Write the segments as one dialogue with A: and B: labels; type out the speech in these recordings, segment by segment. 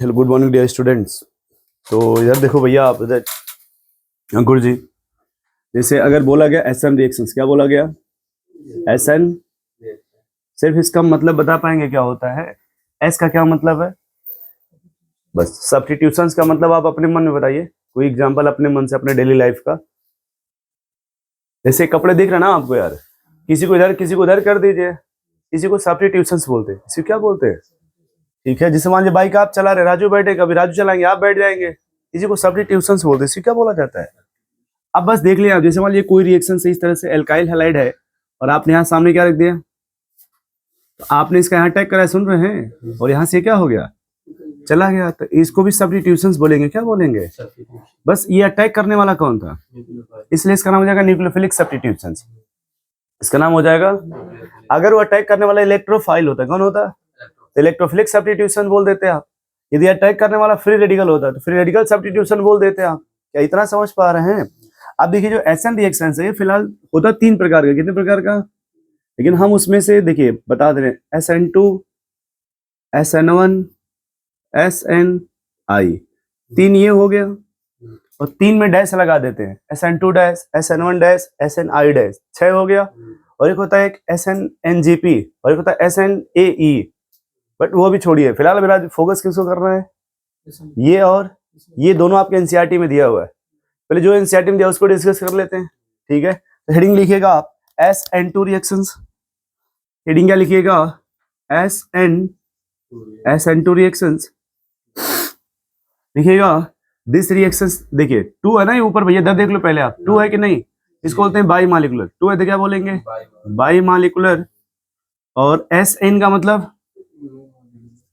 A: Hello, good morning dear students. तो इधर देखो भैया, आप इधर अंकुर जी, जैसे अगर बोला गया एसएन रिएक्शंस, क्या बोला गया? एसएन, सिर्फ इसका मतलब बता पाएंगे क्या होता है? एस का क्या मतलब है? बस सब्स्टिट्यूशंस का मतलब आप अपने मन में बताइए, कोई एग्जांपल अपने मन से, अपने डेली लाइफ का। जैसे कपड़े दिख रहे ना आपको यार, किसी को इधर किसी को उधर कर दीजिए, किसी को सब्स्टिट्यूशंस बोलते हैं, इसी क्या बोलते हैं? ठीक है, जैसे मान लीजिए बाइक आप चला रहे, राजू बैठे, कभी राजू चलाएंगे, आप बैठ जाएंगे, इसी को सब्स्टिट्यूशंस बोलते हैं, इसी क्या बोला जाता है? अब बस देख लिया, जैसे मान लीजिए कोई रिएक्शन से इस तरह से एल्काइल हैलाइड है और आपने यहाँ सामने क्या रख दिया, तो आपने इसका यहाँ अटैक करा, सुन रहे हैं, और यहाँ से क्या हो गया, चला गया, तो इसको भी सब्स्टिट्यूशंस बोलेंगे, क्या बोलेंगे? बस ये अटैक करने वाला कौन था, इसलिए इसका नाम हो जाएगा न्यूक्लियोफिलिक सब्स्टिट्यूशंस। इसका नाम हो जाएगा, अगर वो अटैक करने वाला इलेक्ट्रोफाइल होता है, कौन होता है? तो इलेक्ट्रोफिलिक सब्स्टिट्यूशन बोल देते हैं आप। यदि अटैक करने वाला फ्री रेडिकल होता है तो फ्री रेडिकल सब्स्टिट्यूशन बोल देते हैं आप। क्या इतना समझ पा रहे हैं? अब देखिए, जो एसएन रिएक्शन है फिलहाल होता 3 प्रकार का, कितने प्रकार का? लेकिन हम उसमें से देखिए बता दे रहे हैं, SN2, SN1, SNI, 3 ये हो गया, और 3 में डैश लगा देते हैं, SN2 dash, SN1 dash, SNI dash, 6 हो गया। और एक होता है एक SNNGP, और एक होता है SNAE, बट वो भी छोड़िए, फिलहाल मेरा फोकस किसको करना है? ये और ये दोनों आपके एनसीईआरटी में दिया हुआ है, पहले जो एनसीईआरटी में दिया उसको डिस्कस कर लेते हैं। ठीक है, तो हेडिंग लिखिएगा आप SN2 रिएक्शंस। हेडिंग क्या लिखिएगा? SN2 रिएक्शंस लिखिएगा। दिस रिएक्शंस, देखिए 2 है ना ये ऊपर, भैया इधर देख लो पहले आप, 2 है कि नहीं? इसको बोलते हैं बाई मालिकुलर। 2 है तो क्या बोलेंगे? By molecular. और SN का मतलब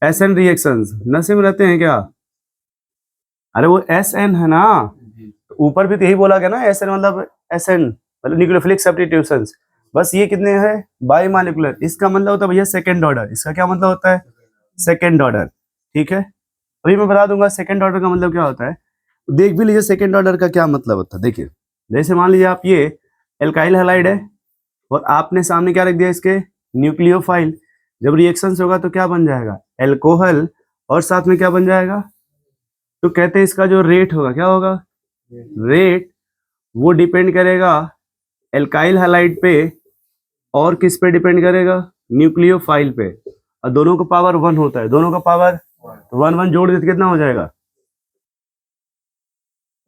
A: SN रिएक्शंस, नशे में रहते हैं क्या? अरे वो SN है ना, ऊपर भी तो यही बोला गया ना, SN मतलब SN मतलब न्यूक्लियोफिलिक सब्स्टिट्यूशंस। बस ये कितने हैं? By molecular. इसका मतलब होता है भैया सेकंड ऑर्डर। इसका क्या मतलब होता है? Second order. ठीक है, अभी मैं बता दूंगा सेकंड ऑर्डर का मतलब क्या होता है। देख भी लीजिए सेकंड ऑर्डर का क्या मतलब होता है। देखिए, जैसे मान लीजिए आप ये एल्काइल हैलाइड है और आपने सामने क्या रख दिया, इसके न्यूक्लियोफाइल। जब रिएक्शन होगा तो क्या बन जाएगा? एल्कोहल, और साथ में क्या बन जाएगा? तो कहते हैं इसका जो रेट होगा, क्या होगा? रेट वो डिपेंड करेगा एल्काइल हैलाइड पे, और किस पे डिपेंड करेगा? न्यूक्लियोफाइल पे। और दोनों का पावर 1 होता है, दोनों का पावर, तो 1 1 जोड़ देते कितना हो जाएगा?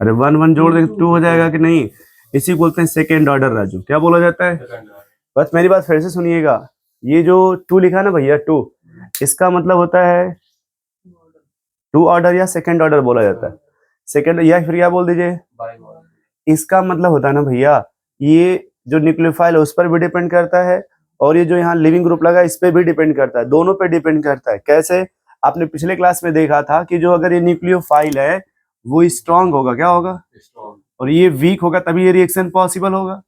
A: अरे 1 1 जोड़ देते 2 हो जाएगा कि नहीं? इसी बोलते हैं सेकेंड ऑर्डर। राजू, क्या बोला जाता है? बस मेरी बात फिर से सुनिएगा, ये जो 2 लिखा है ना भैया, 2, इसका मतलब होता है 2 ऑर्डर या सेकेंड ऑर्डर बोला जाता है। सेकेंड, या फिर क्या बोल दीजिए, इसका मतलब होता है ना भैया, ये जो न्यूक्लियोफाइल है उस पर भी डिपेंड करता है, और ये जो यहाँ लिविंग ग्रुप लगा इस पे भी डिपेंड करता है, दोनों पे डिपेंड करता है। कैसे? आपने पिछले क्लास में देखा था कि जो अगर ये न्यूक्लियोफाइल है वो स्ट्रांग होगा, क्या होगा? और ये वीक होगा, तभी ये रिएक्शन पॉसिबल होगा।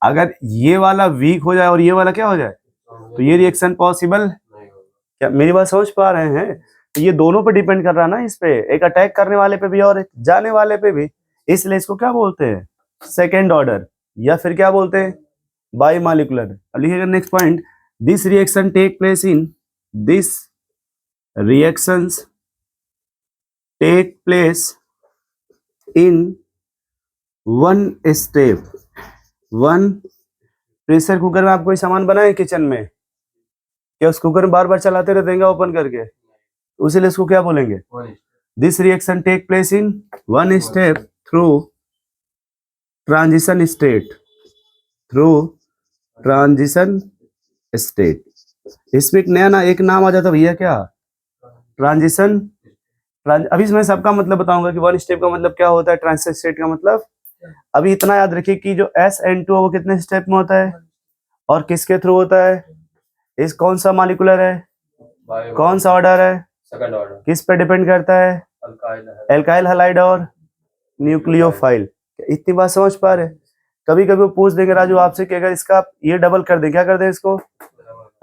A: अगर ये वाला वीक हो जाए और ये वाला क्या हो जाए, तो ये रिएक्शन पॉसिबल। क्या मेरी बात समझ पा रहे हैं? तो ये दोनों पे डिपेंड कर रहा है ना, इस पे, एक अटैक करने वाले पे भी और एक जाने वाले पे भी। इसलिए इसको क्या बोलते हैं? सेकेंड ऑर्डर, या फिर क्या बोलते हैं? Bimolecular. लिखिएगा next point, this reaction take place in, this reactions take place in one step. One, pressure cooker में आप कोई सामान बनाए किचन में, क्या उस कुकर में बार बार चलाते रहते हैं ओपन करके? उसीलिए इसको क्या बोलेंगे? This reaction take place in one step through transition state, through transition state. इसमें एक नया एक नाम आ जाता भैया, क्या? ट्रांजिशन। अभी मैं सबका मतलब बताऊंगा कि वन स्टेप का मतलब क्या होता है, ट्रांजिशन स्टेट का मतलब। अभी इतना याद रखिए कि जो SN2 है वो कितने स्टेप में होता है और किसके थ्रू होता है? इस कौन सा मालिकुलर है, कौन सा ऑर्डर है, सेकंड ऑर्डर, किस पे डिपेंड करता है? एल्काइल हैलाइड और न्यूक्लियोफाइल। इतनी बात समझ पा रहे? कभी कभी वो पूछ देंगे राजू आपसे कि अगर इसका ये डबल कर दें, क्या कर दें इसको,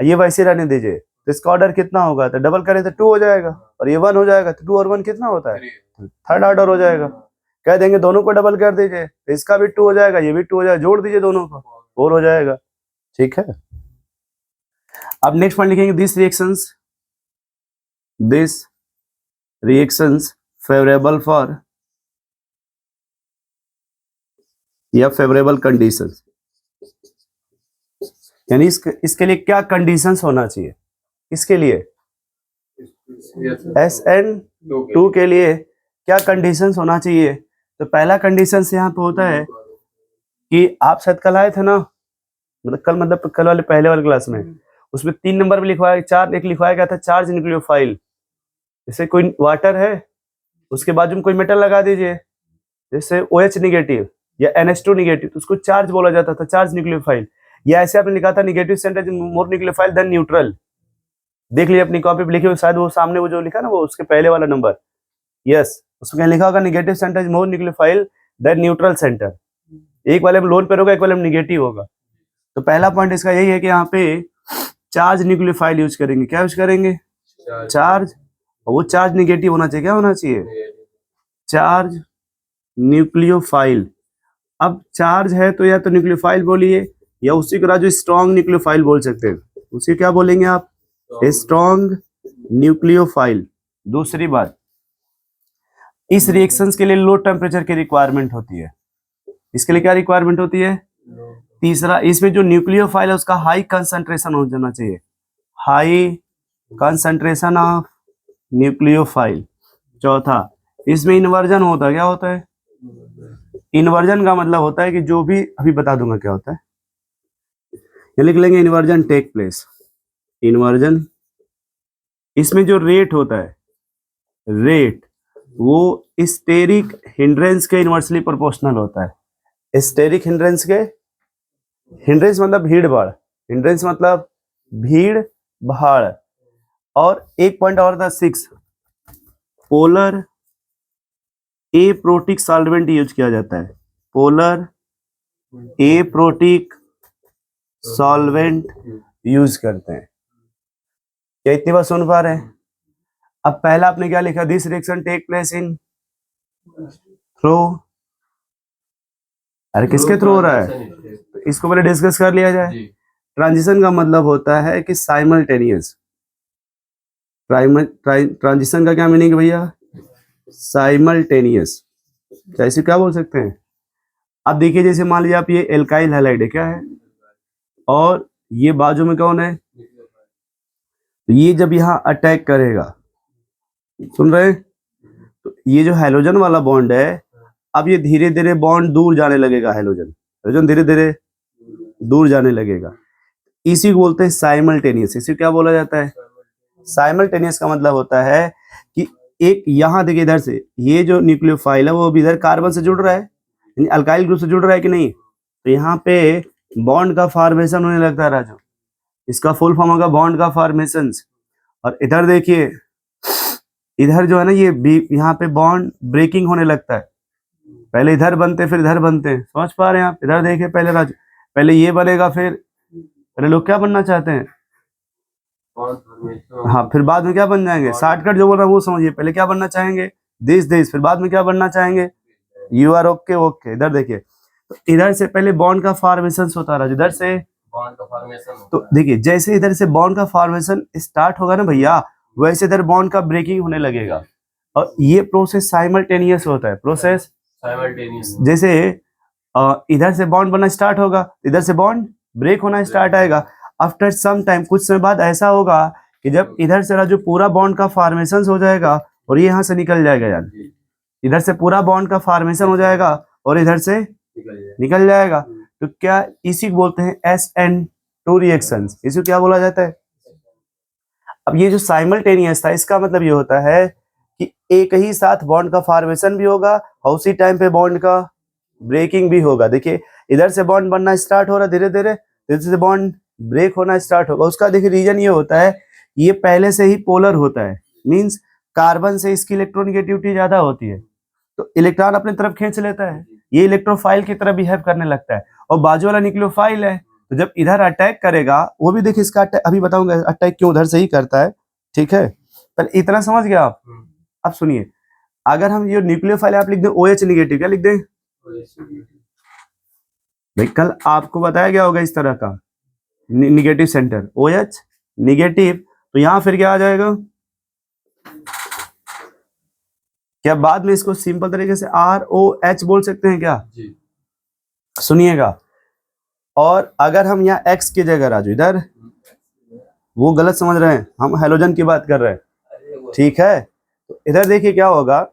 A: ये वैसे रहने दीजिए, तो इसका ऑर्डर कितना होगा? तो डबल करें तो 2 हो जाएगा, और ये 1 हो जाएगा, तो 2 और 1 कितना होता है? थर्ड ऑर्डर हो जाएगा। कह देंगे दोनों को डबल कर दीजिए, तो इसका भी 2 हो जाएगा, ये भी 2 हो जाएगा, जोड़ दीजिए दोनों को, 4 हो जाएगा। ठीक है, अब नेक्स्ट पॉइंट लिखेंगे, दिस रिएक्शंस फेवरेबल फॉर या फेवरेबल कंडीशंस, यानी इसके लिए क्या कंडीशंस होना चाहिए, इसके लिए SN2 के लिए क्या कंडीशंस होना चाहिए। तो पहला कंडीशंस यहाँ पे होता है कि आप शायद कल आए थे ना, मतलब कल वाले पहले वाले क्लास में, उसमें 3 नंबर पे लिखवाया, 4 एक लिखवाया गया था चार्ज न्यूक्लियोफाइल। जैसे कोई वाटर है, उसके बाजू में कोई मेटल लगा दीजिए, जैसे OH निगेटिव या NH2 निगेटिव, तो उसको चार्ज बोला जाता था, चार्ज न्यूक्लियोफाइल। या ऐसे आपने लिखा था निगेटिव सेंटर मोर न्यूक्लियोफाइल देन न्यूट्रल, देख लिया अपनी कॉपी पे लिखे हुए, शायद वो सामने वो जो लिखा ना, वो उसके पहले वाला नंबर, यस, उसमें लिखा होगा निगेटिव सेंटर मोर न्यूक्लियोफाइल देन न्यूट्रल सेंटर। एक वाले में लोन पर होगा, एक वाले में निगेटिव होगा। तो पहला पॉइंट इसका यही है कि यहाँ पे चार्ज न्यूक्लियोफाइल यूज करेंगे। क्या यूज करेंगे? चार्ज। और वो चार्ज निगेटिव होना चाहिए, क्या होना चाहिए? Charge nucleophile. अब चार्ज है तो या तो न्यूक्लियोफाइल बोलिए, या उसी को राजू स्ट्रॉन्ग न्यूक्लियोफाइल बोल सकते हैं। उसी क्या बोलेंगे आप? Strong nucleophile. दूसरी बात, इस रिएक्शंस के लिए लो टेम्परेचर की रिक्वायरमेंट होती है। इसके लिए क्या रिक्वायरमेंट होती है? तीसरा, इसमें जो न्यूक्लियोफाइल है उसका हाई कंसंट्रेशन हो जाना चाहिए, हाई कंसंट्रेशन ऑफ न्यूक्लियोफाइल। चौथा, इसमें इन्वर्जन होता है। क्या होता है? इन्वर्जन का मतलब होता है कि जो भी, अभी बता दूंगा क्या होता है, ये लिख लेंगे इन्वर्जन टेक प्लेस। इन्वर्जन, इसमें जो रेट होता है, रेट वो स्टेरिक हिंड्रेंस के इनवर्सली प्रोपोर्शनल होता है। स्टेरिक हिंड्रेंस के, हिंड्रेंस मतलब भीड़ भाड़, हिंड्रेंस मतलब भीड़ भाड़। और एक पॉइंट और था 6, पोलर एप्रोटिक सॉल्वेंट यूज किया जाता है। पोलर एप्रोटिक सॉल्वेंट यूज करते हैं। क्या इतनी बात सुन पा रहे हैं? अब पहला आपने क्या लिखा? This reaction take place in through, अरे किसके थ्रू हो रहा है? तो इसको पहले डिस्कस कर लिया जाए। ट्रांजिशन का मतलब होता है कि साइमल्टेनियस। ट्रांजिशन का क्या मीनिंग है भैया? साइमल्टेनियस। ऐसे क्या बोल सकते हैं? अब देखिए, जैसे मान लीजिए आप ये एल्काइल हैलाइड है, क्या है, और ये बाजू में कौन है? तो ये जब यहाँ अटैक करेगा, सुन रहे हैं, तो ये जो हैलोजन वाला बॉन्ड है, अब ये धीरे धीरे बॉन्ड दूर जाने लगेगा। हैलोजन धीरे धीरे दूर जाने लगेगा। इसी को बोलते हैं साइमल्टेनियस। इसी क्या बोला जाता है? साइमल्टेनियस का मतलब होता है कि एक यहाँ देखिए, इधर से ये जो न्यूक्लियोफाइल है वो भी इधर कार्बन से जुड़ रहा है, यानी अल्काइल ग्रुप से जुड़ रहा है कि नहीं, तो यहाँ पे बॉन्ड का फॉर्मेशन होने लगता है राजू। इसका फुल फॉर्म होगा बॉन्ड का फॉर्मेशन। और इधर देखिए, इधर जो है ना, ये यहाँ पे बॉन्ड ब्रेकिंग होने लगता है। पहले इधर बनते फिर इधर बनते हैं, समझ पा रहे हैं आप? इधर देखिए, पहले राजू, पहले ये बनेगा, फिर पहले लोग क्या बनना चाहते हैं? हाँ, फिर बाद में क्या बन जाएंगे? शॉर्टकट जो बोल रहा है वो समझिए, पहले क्या बनना चाहेंगे? दिस, फिर बाद में क्या बनना चाहेंगे? You are okay okay. इधर देखिए, तो इधर से पहले बॉन्ड का फॉर्मेशन होता रहा, इधर से बॉन्ड का फॉर्मेशन। तो देखिए, जैसे इधर से बॉन्ड का फॉर्मेशन स्टार्ट होगा ना भैया, वैसे इधर बॉन्ड का ब्रेकिंग होने लगेगा। और ये प्रोसेस साइमल्टेनियस होता है। प्रोसेस साइमल्टेनियस, जैसे इधर से बॉन्ड बनना स्टार्ट होगा, इधर से बॉन्ड ब्रेक होना स्टार्ट आएगा। आफ्टर सम टाइम, कुछ समय बाद ऐसा होगा कि जब इधर से जो पूरा बॉन्ड का फॉर्मेशन हो जाएगा और ये यहाँ से निकल जाएगा, यार इधर से पूरा बॉन्ड का फॉर्मेशन हो जाएगा और इधर से निकल जाएगा, तो क्या इसी को बोलते हैं SN2 रिएक्शंस। इसी को क्या बोला जाता है? अब ये जो साइमल्टेनियस था, इसका मतलब ये होता है कि एक ही साथ बॉन्ड का फॉर्मेशन भी होगा और उसी टाइम पे बॉन्ड का ब्रेकिंग भी होगा। देखिए, इधर से बॉन्ड बनना स्टार्ट हो रहा है, धीरे धीरे इधर से बॉन्ड ब्रेक होना स्टार्ट होगा। उसका देखिए रीजन ये होता है, ये पहले से ही पोलर होता है, मींस कार्बन से इसकी इलेक्ट्रोनेगेटिविटी ज्यादा होती है, तो इलेक्ट्रॉन अपनी तरफ खींच लेता है, ये इलेक्ट्रोफाइल की तरह बिहेव करने लगता है। और बाजू वाला न्यूक्लियोफाइल है, तो जब इधर अटैक करेगा, वो भी देखिए इसका अभी बताऊंगा अटैक क्यों उधर से ही करता है, ठीक है? पर इतना समझ गया आप? अब सुनिए, अगर हम ये न्यूक्लियोफाइल आप लिख दें OH निगेटिव, क्या लिख दें भाई? कल आपको बताया गया होगा इस तरह का निगेटिव सेंटर OH निगेटिव, तो यहां फिर क्या आ जाएगा? क्या बाद में इसको सिंपल तरीके से ROH बोल सकते हैं क्या? सुनिएगा, और अगर हम यहाँ X की जगह राजू इधर, वो गलत समझ रहे हैं, हम हेलोजन की बात कर रहे हैं, ठीक है? तो इधर देखिए क्या होगा,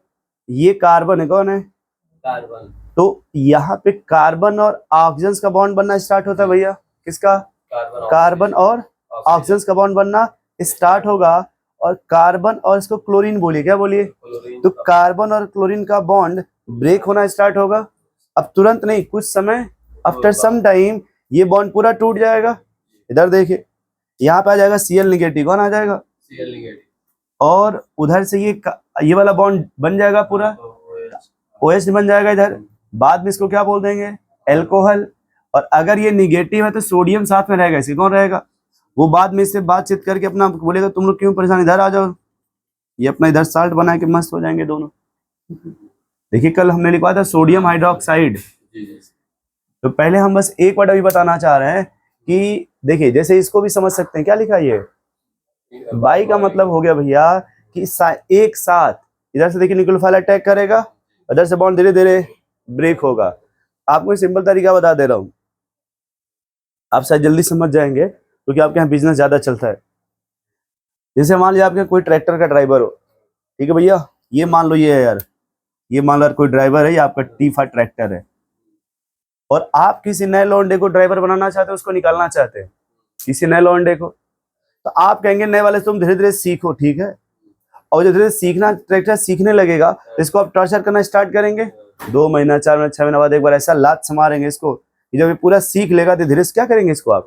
A: ये कार्बन है, कौन है? कार्बन। तो यहाँ पे कार्बन और ऑक्सीजन का बॉन्ड बनना स्टार्ट होता है भैया, किसका? कार्बन और ऑक्सीजन का बॉन्ड बनना स्टार्ट होगा, और कार्बन और इसको क्लोरीन बोलिए, क्या बोलिए? तो कार्बन और क्लोरीन का बॉन्ड ब्रेक होना स्टार्ट होगा। अब तुरंत नहीं, कुछ समय, आफ्टर सम टाइम ये बॉन्ड पूरा टूट जाएगा। इधर देखिए, यहाँ पे आ जाएगा Cl निगेटिव, कौन आ जाएगा? Cl negative. और उधर से ये वाला बॉन्ड बन जाएगा पूरा, OH बन जाएगा इधर। बाद में इसको क्या बोल देंगे? एल्कोहल। और अगर ये निगेटिव है तो सोडियम साथ में रहेगा, इसे कौन रहेगा? वो बाद में इससे बातचीत करके अपना बोलेगा तुम लोग क्यों परेशान, इधर आ जाओ, ये अपना इधर साल्ट बना के मस्त हो जाएंगे दोनों। देखिए कल हमने लिखवाया था सोडियम हाइड्रोक्साइड। तो पहले हम बस एक वर्ड अभी बताना चाह रहे हैं कि देखिए, जैसे इसको भी समझ सकते हैं, क्या लिखा है ये? बाई का मतलब हो गया भैया कि एक साथ इधर से देखिए न्यूक्लियोफाइल अटैक करेगा, इधर से बॉन्ड धीरे धीरे ब्रेक होगा। आपको सिंपल तरीका बता दे रहा हूँ, आप शायद जल्दी समझ जाएंगे क्योंकि आपके यहाँ बिजनेस ज्यादा चलता है। जैसे मान लीजिए आपके कोई ट्रैक्टर का ड्राइवर हो, ठीक है भैया, ये मान लो ये है यार, ये मान लो कोई ड्राइवर है, ये आपका T5 ट्रैक्टर है, और आप किसी नए लौंडे को ड्राइवर बनाना चाहते हैं, उसको निकालना चाहते हैं किसी नए लौंडे को, तो आप कहेंगे नए वाले से तुम धीरे धीरे सीखो, ठीक है? और जो धीरे सीखना, ट्रैक्टर सीखने लगेगा तो इसको आप टॉर्चर करना स्टार्ट करेंगे, 2 महीना 4 महीना 6 महीना बाद एक बार ऐसा लात मारेंगे इसको, जब ये पूरा सीख लेगा तो धीरे से क्या करेंगे, इसको आप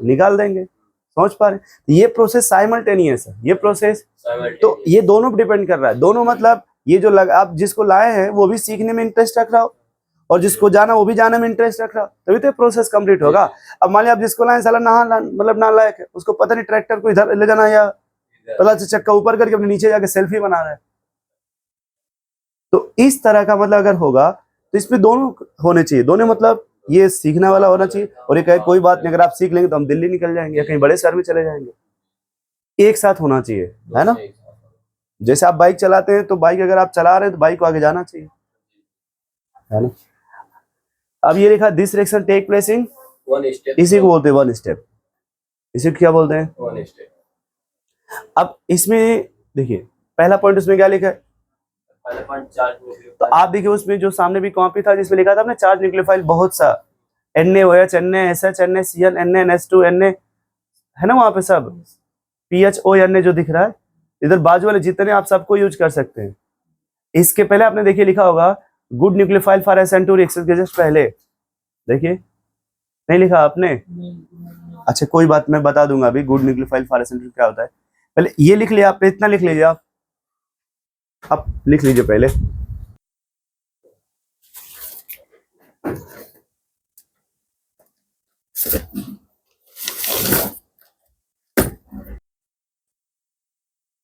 A: निकाल देंगे। समझ पा रहे? ये प्रोसेस साइमल्टेनियस है, ये प्रोसेस, तो ये दोनों पर डिपेंड कर रहा है। दोनों मतलब ये जो आप जिसको लाए हैं वो भी सीखने में इंटरेस्ट रख रहा हो, और जिसको जाना वो भी जाने में इंटरेस्ट रख रहा हो, तभी तो प्रोसेस कंप्लीट होगा। अब मान लिया आप जिसको लाए साला मतलब नालायक है, उसको पता नहीं ट्रैक्टर को इधर ले जाना, या पता से चक्का ऊपर करके अपने नीचे जाके सेल्फी बना रहा है। तो इस तरह का मतलब अगर होगा तो इसमें दोनों होने चाहिए, दोनों मतलब ये सीखने वाला होना चाहिए, और ये कहे कोई बात नहीं, अगर आप सीख लेंगे तो हम दिल्ली निकल जाएंगे या कहीं बड़े शहर में चले जाएंगे, एक साथ होना चाहिए, है ना? जैसे आप बाइक चलाते हैं तो बाइक अगर आप चला रहे हैं तो बाइक को आगे जाना चाहिए, है ना? अब ये लिखा this reaction take place in one step, इसी को बोलते हैं वन स्टेप, इसी को क्या बोलते हैं? One step. अब इसमें देखिए पहला पॉइंट उसमें क्या लिखा है, पहला पॉइंट चार्ज, तो आप देखिए उसमें जो सामने भी कॉपी था जिसमें लिखा था अपने चार्ज न्यूक्लियोफाइल बहुत सा, NaOH, NaSH, NaCN, NaNH2, Na, है ना? वहां पे सब PHO जो दिख रहा है इधर बाजू वाले जितने आप सबको यूज कर सकते हैं। इसके पहले आपने देखिए लिखा होगा good nucleophile for SN2 reaction के जस्ट पहले, देखिए नहीं लिखा आपने? अच्छा कोई बात, मैं बता दूंगा अभी गुड न्यूक्लियोफाइल फॉर SN2 क्या होता है। पहले ये लिख लिया आपने, इतना लिख लीजिए, आप लिख लीजिए पहले।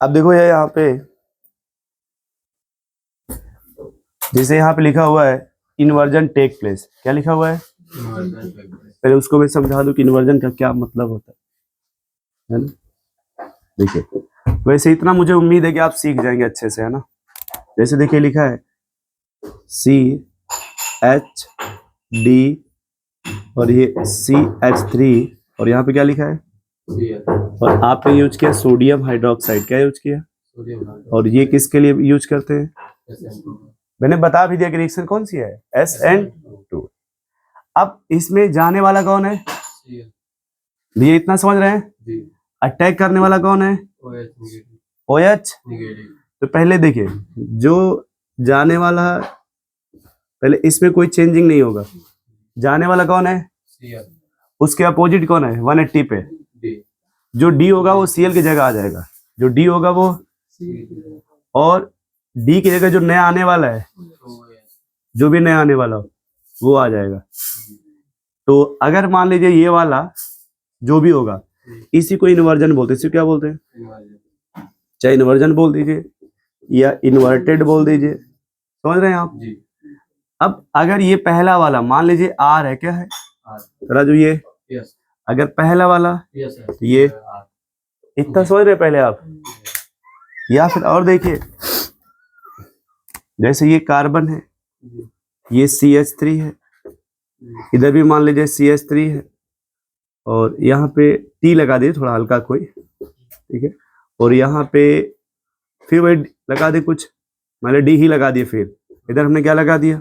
A: अब देखो ये यहाँ पे, जैसे यहाँ पे लिखा हुआ है इन्वर्जन टेक प्लेस, क्या लिखा हुआ है? पहले उसको मैं समझा दूं कि इन्वर्जन का क्या मतलब होता है ना? देखिए वैसे इतना मुझे उम्मीद है कि आप सीख जाएंगे अच्छे से, है ना? जैसे देखिए लिखा है CH3 और ये CH3, और यहाँ पे क्या लिखा है? और आपने यूज किया सोडियम हाइड्रोक्साइड, क्या यूज किया? और ये किसके लिए यूज करते हैं? मैंने बता भी दिया कि रिएक्शन कौन सी है, SN2। अब इसमें जाने वाला कौन है? ये इतना समझ रहे हैं? अटैक करने वाला कौन है? OH। तो पहले देखिए जो जाने वाला, पहले इसमें कोई चेंजिंग नहीं होगा, जाने वाला कौन है? उसके अपोजिट कौन है 180 पे? जो D होगा वो Cl की जगह आ जाएगा, जो D होगा वो, और D की जगह जो नया आने वाला है, जो भी नया आने वाला हो वो आ जाएगा। तो अगर मान लीजिए ये वाला जो भी होगा, इसी को इन्वर्जन बोलते हैं। इसी को क्या बोलते हैं? चाहे इन्वर्जन बोल दीजिए या इन्वर्टेड बोल दीजिए, समझ रहे हैं आप? अब अगर ये पहला वाला मान लीजिए R है, क्या है राजू? ये अगर पहला वाला तो ये इतना समझ रहे पहले आप, या फिर और देखिए जैसे ये कार्बन है, ये CH3 है, इधर भी मान लीजिए CH3 है, और यहाँ पे T लगा दिए थोड़ा हल्का कोई, ठीक है, और यहाँ पे फिर वही लगा दे कुछ, मतलब D ही लगा दिए, फिर इधर हमने क्या लगा दिया,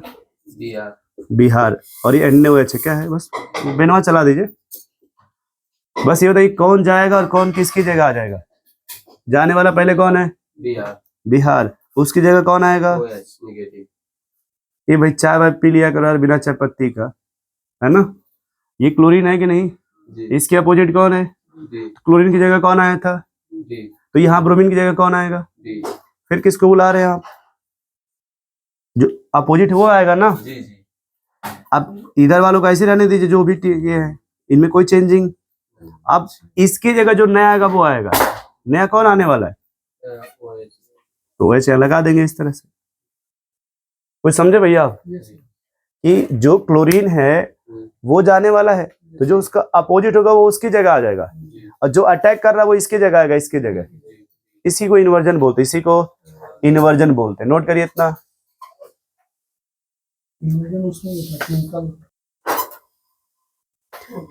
A: बिहार, और ये NaOH है, क्या है, बस बेनवा चला दीजिए। बस ये बताइए कौन जाएगा और कौन किसकी जगह आ जाएगा। जाने वाला पहले कौन है, बिहार, उसकी जगह कौन आएगा, ये भाई चाय वाय पी लिया करो यार बिना चाय पत्ती का, है ना। ये क्लोरीन है कि नहीं, इसके अपोजिट कौन है, क्लोरीन की जगह कौन आया था, तो यहाँ ब्रोमीन की जगह कौन आएगा, फिर किसको बुला रहे हैं आप, जो अपोजिट वो आएगा ना। अब इधर वालों को ऐसे रहने दीजिए, जो भी ये है इनमें कोई चेंजिंग। अब इसकी जगह जो नया आएगा वो आएगा, नया कौन आने वाला है, तो वैसे लगा देंगे इस तरह से। कुछ समझे भैया आप, कि जो क्लोरीन है वो जाने वाला है, तो जो उसका अपोजिट होगा वो उसकी जगह आ जाएगा, और जो अटैक कर रहा है वो इसकी जगह आएगा, इसकी जगह। इसी को इन्वर्जन बोलते, इसी को इन्वर्जन बोलते हैं। नोट करिए इतना।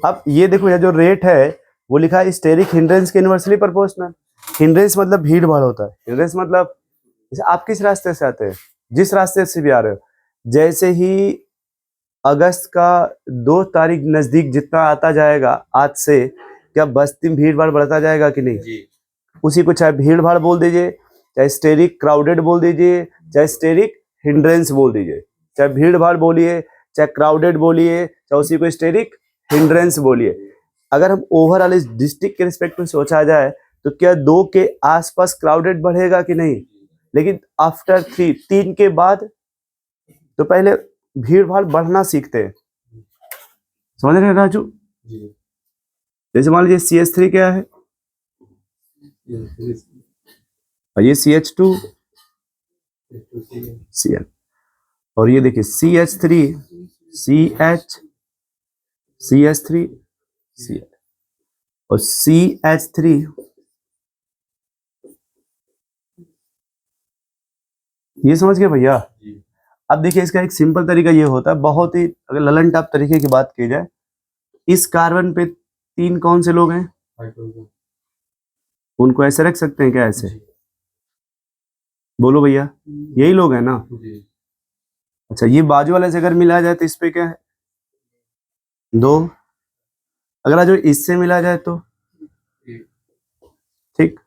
A: अब ये देखो, ये जो रेट है वो लिखा है स्टेरिक हिंड्रेंस के इनवर्सली प्रोपोर्शनल। हिंड्रेंस मतलब भीड़ भाड़ होता है, हिंड्रेंस मतलब जैसे आप किस रास्ते से आते हैं, जिस रास्ते से भी आ रहे हो, जैसे ही अगस्त का 2 तारीख नजदीक जितना आता जाएगा आज से, क्या बस्ती में भीड़ भाड़ बढ़ता जाएगा कि नहीं जी? उसी को चाहे भीड़ भाड़ बोल दीजिए, चाहे स्टेरिक क्राउडेड बोल दीजिए, चाहे स्टेरिक हिंड्रेंस बोल दीजिए, चाहे भीड़ भाड़ बोलिए, चाहे क्राउडेड बोलिए, चाहे उसी को स्टेरिक हिंड्रेंस बोलिए। अगर हम ओवरऑल इस डिस्ट्रिक्ट के रिस्पेक्ट में सोचा जाए तो क्या 2 के आसपास क्राउडेड बढ़ेगा कि नहीं, लेकिन आफ्टर 3 के बाद तो पहले भीड़ भाड़ बढ़ना सीखते हैं, समझ रहे हैं राजू। जैसे मान लीजिए CH3 क्या है, और ये CH2 Cl, और ये देखिए CH3 CH CH3 Cl और CH3 ये समझ गए भैया। अब देखिए इसका एक सिंपल तरीका ये होता है, बहुत ही अगर ललन टॉप तरीके की बात की जाए, इस कार्बन पे 3 कौन से लोग हैं, उनको ऐसे रख सकते हैं क्या, ऐसे बोलो भैया, यही लोग हैं ना। अच्छा, ये बाजू वाले से अगर मिला जाए तो इस पे क्या है, 2, अगर जो इससे मिला जाए तो ठीक।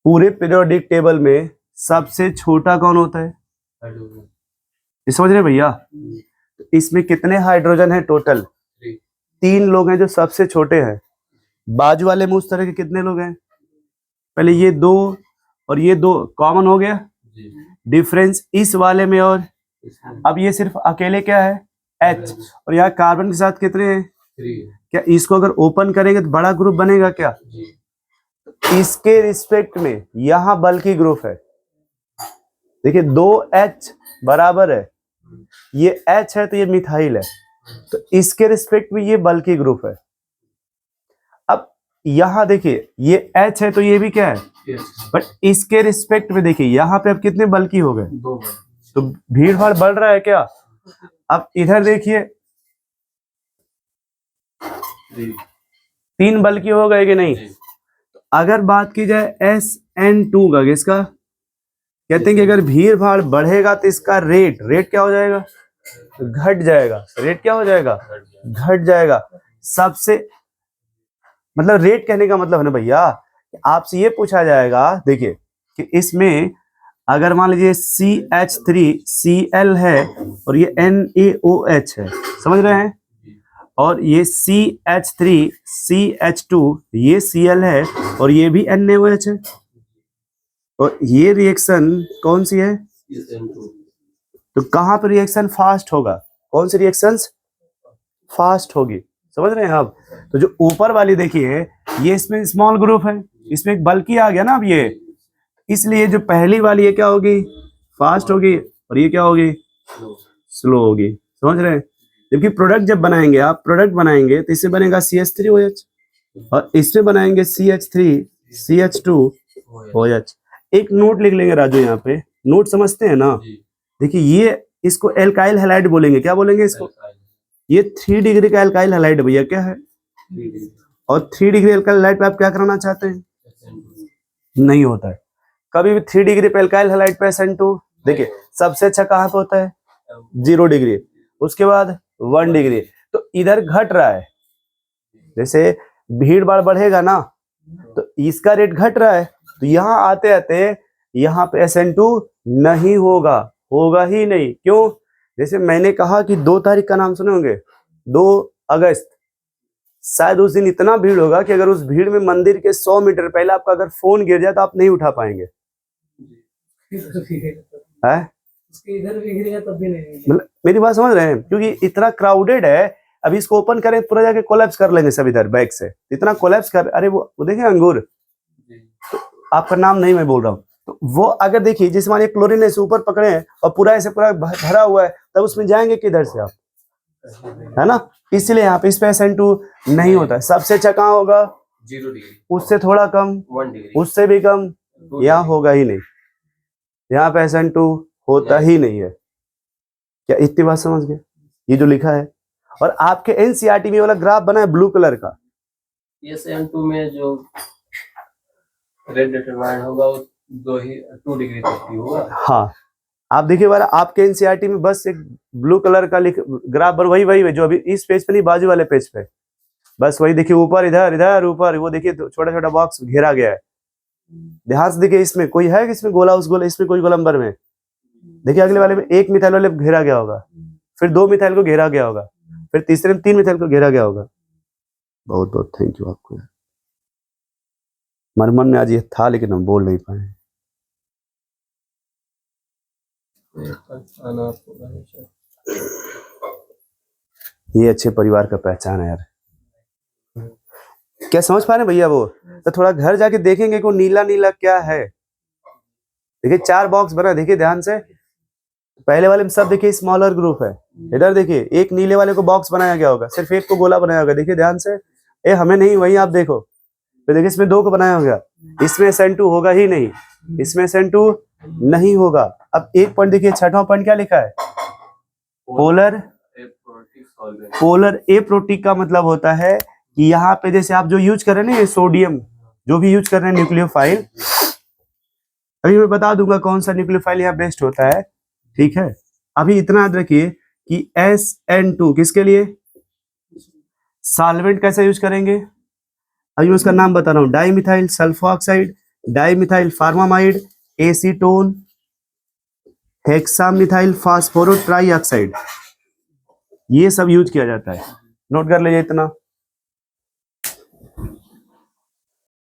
A: पूरे पीरियोडिक टेबल में सबसे छोटा कौन होता है, ये समझ रहे भैया। इसमें कितने हाइड्रोजन है टोटल, 3 लोग हैं जो सबसे छोटे हैं। बाजू वाले में उस तरह के कितने लोग हैं, पहले ये 2 और ये 2 कॉमन हो गया, डिफरेंस इस वाले में, और अब ये सिर्फ अकेले क्या है H, और यहाँ कार्बन के साथ कितने हैं, क्या इसको अगर ओपन करेंगे तो बड़ा ग्रुप बनेगा क्या, इसके रिस्पेक्ट में यहाँ बल्कि ग्रुप है। देखिए 2H बराबर है, ये H है तो ये मिथाइल है, तो इसके रिस्पेक्ट में ये बल्कि ग्रुप है। अब यहां देखिए ये H है तो ये भी क्या है, बट इसके रिस्पेक्ट में देखिए यहाँ पे अब कितने बल्कि हो गए, तो भीड़ भाड़ बढ़ रहा है क्या। अब इधर देखिए 3 बल्कि हो गए कि नहीं। अगर बात की जाए SN2 का, किसका कहते हैं कि अगर भीड़ भाड़ बढ़ेगा तो इसका रेट क्या हो जाएगा, घट जाएगा। रेट क्या हो जाएगा, घट जाएगा। सबसे मतलब रेट कहने का मतलब है ना भैया, आपसे ये पूछा जाएगा, देखिए कि इसमें अगर मान लीजिए CH3Cl है और ये NaOH है, समझ रहे हैं, और ये CH3CH2 ये Cl है और ये भी NaOH है, और ये रिएक्शन कौन सी है, तो कहां पर रिएक्शन फास्ट होगा, कौन सी रिएक्शंस फास्ट होगी, समझ रहे हैं आप। तो जो ऊपर वाली देखिए ये इसमें स्मॉल ग्रुप है, इसमें एक बल्कि आ गया ना अब ये, इसलिए जो पहली वाली है क्या होगी, फास्ट होगी, और ये क्या होगी, स्लो होगी, समझ रहे हैं। जबकि प्रोडक्ट जब बनाएंगे आप, प्रोडक्ट बनाएंगे तो इससे बनेगा CH3OH और इससे बनाएंगे CH3CH2OH। एक नोट लिख लेंगे राजू यहाँ पे, नोट समझते हैं ना? देखिए ये इसको एल्काइल हैलाइड बोलेंगे, क्या बोलेंगे इसको? ये 3 डिग्री का एल्काइल हैलाइड भैया क्या है? और 3 डिग्री एल्काइल हैलाइड पे आप क्या कराना चाहते हैं? नहीं होता है कभी भी 3 डिग्री पे एल्काइल हैलाइड पे SN2। देखिए सबसे अच्छा कहाँ पे होता है? 0 डिग्री, उसके बाद 1 डिग्री। तो इधर घट रहा है, जैसे भीड़ भाड़ बढ़ेगा ना तो इसका रेट घट रहा है, तो यहाँ आते आते यहाँ पे SN2 नहीं होगा, होगा ही नहीं। क्यों? जैसे मैंने कहा कि 2 तारीख का नाम सुने होंगे, 2 अगस्त, शायद उस दिन इतना भीड़ होगा कि अगर उस भीड़ में मंदिर के 100 मीटर पहले आपका अगर फोन गिर जाए तो आप नहीं उठा पाएंगे। है?
B: इधर भी गिरेगा तब भी नहीं।
A: मतलब मेरी बात समझ रहे हैं? क्योंकि इतना क्राउडेड है, अभी इसको ओपन करें पूरा जाके कोलैप्स कर लेंगे सब इधर बैक से, इतना कोलैप्स कर। अरे वो देखिए अंगूर, तो आपका नाम नहीं मैं बोल रहा हूँ, तो वो अगर देखिए जिस मानिए क्लोरीन ऐसे ऊपर पकड़े हैं और पूरा ऐसे पूरा भरा हुआ है, तब उसमें जाएंगे किधर से आप? है ना? इसलिए यहाँ पे इस पे SN2 नहीं होता है। सबसे अच्छा कहाँ होगा?
C: 0 डिग्री,
A: उससे थोड़ा कम,
C: 1 डिग्री,
A: उससे भी कम, यहाँ होगा ही नहीं, यहाँ पे SN2 होता ही नहीं है। क्या इतनी बात समझ गए? ये जो लिखा है, और आपके NCERT में वाला ग्राफ बना है ब्लू कलर का,
C: SN2 में जो रेट डिटरमाइंड होगा वो 2 डिग्री तक ही होगा।
A: हाँ आप देखिए वाला आपके NCERT में बस एक ब्लू कलर का ग्राफ पर वही है जो अभी इस पेज पे नहीं, बाजू वाले पेज पे, बस वही देखिए ऊपर, इधर इधर ऊपर, वो देखिए छोटा छोटा बॉक्स घेरा गया है। ध्यान से देखिए, इसमें कोई है कि इसमें गोला, उस गोला, इसमें कोई गोलंबर में देखिए अगले वाले में 1 मिथाइल वाले घेरा गया होगा, फिर 2 मिथाइल को घेरा गया होगा, फिर तीसरे में 3 मिथाइल को घेरा गया होगा। बहुत बहुत थैंक यू आपको। हमारे मन में आज ये था लेकिन हम बोल नहीं पाए। ये अच्छे परिवार का पहचान है यार। क्या समझ पा रहे हैं भैया? वो तो थोड़ा घर जाके देखेंगे कि वो नीला नीला क्या है। देखिए 4 बॉक्स बना, देखिए ध्यान से, पहले वाले में सब देखिए स्मॉलर ग्रुप है, इधर देखिए एक नीले वाले को बॉक्स बनाया गया होगा, सिर्फ एक को गोला बनाया होगा, देखिए ध्यान से, हमें नहीं, वही आप देखो, फिर देखिए इसमें 2 को बनाया होगा, इसमें SN2 होगा ही नहीं, इसमें SN2 नहीं होगा। अब एक पॉइंट देखिए, 6वां पॉइंट क्या लिखा है? पोलर एप्रोटिक का मतलब होता है कि यहाँ पे जैसे आप जो यूज कर रहे हैं ना, ये सोडियम जो भी यूज कर रहे हैं न्यूक्लियोफाइल, अभी मैं बता दूंगा कौन सा न्यूक्लियोफाइल यहाँ बेस्ट होता है, ठीक है? अभी इतना याद रखिए कि SN2 किसके लिए? सॉल्वेंट कैसे यूज करेंगे? अभी मैं उसका नाम बता रहा हूँ, dimethyl सल्फोऑक्साइड, dimethyl फार्मामाइड, acetone, hexamethyl फास्फोरो trioxide, ये सब यूज किया जाता है। नोट कर लीजिए इतना।